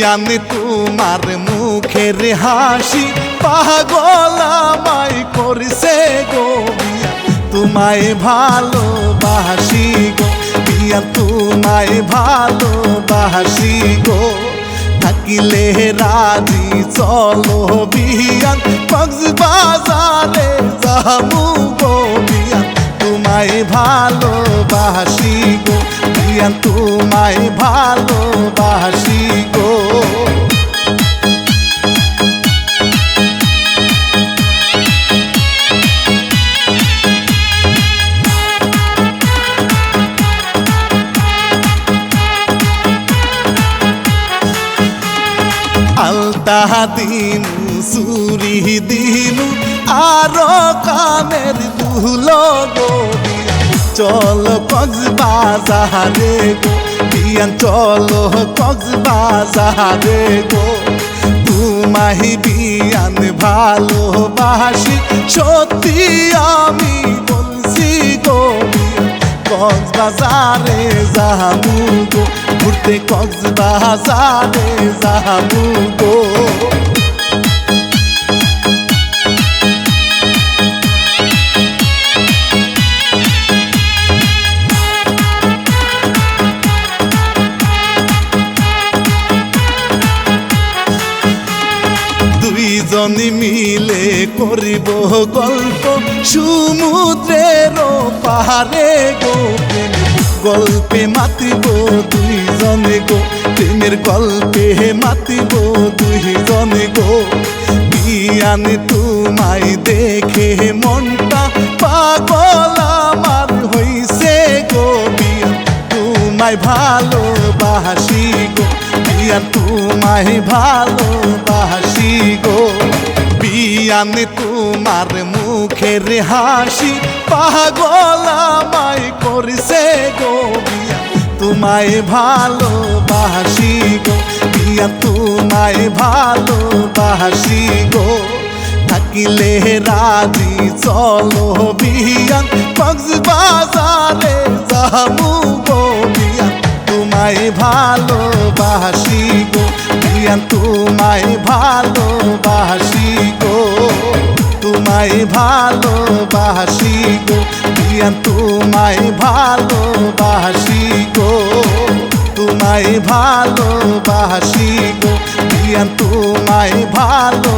বিয়ানে তোমার মুখের হাসি পাগল আমায় করছে গো বিয়া তোমায় ভালোবাসি গো বিয়া তোমায় ভালোবাসি গো থাকিলে রাজি চলো বিয়ান কক্সবাজারে যামু গো বিয়া তোমায় ভালোবাসি গো বিয়া তোমায় ভালোবাসি গো আলতা দিনু সুরি দিনু আরো কানের দুলো গো চল কক্সবাজারে গো বিয়ান চলো কক্সবাজারে গো তোমায় বিয়ান ভালোবাসি সত্যি আমি বলছি গো কক্সবাজারে যাবো গো ঘুরতে কক্সবাজারে যাবো গো দুইজনে মিলে করিব গল্প সমুদ্রের পাহাড়ে গো গল্পে মাতিব দুইজনে গো প্রেমের গল্পে মাতিব দুইজনে গো বিয়ানে তোমায় দেখে মনটা পাগল আমার হইছে গো বিয়া তোমায় ভালোবাসি গো বিয়া তোমায় ভালোবাসি গো বিয়ানে তোমার মুখের হাসি পাগল আমায় করছে গো বিয়া তোমায় ভালোবাসি গো বিয়া তোমায় ভালোবাসি গো থাকিলে রাজি চলো বিয়ান কক্সবাজারে যামু গো বিয়া তোমায় ভালোবাসি গো বিয়া তোমায় ভালোবাসি গো তোমায় ভালোবাসি গো বিয়া তোমায় ভালোবাসি গো তোমায় ভালোবাসি গো বিয়া তোমায় ভালো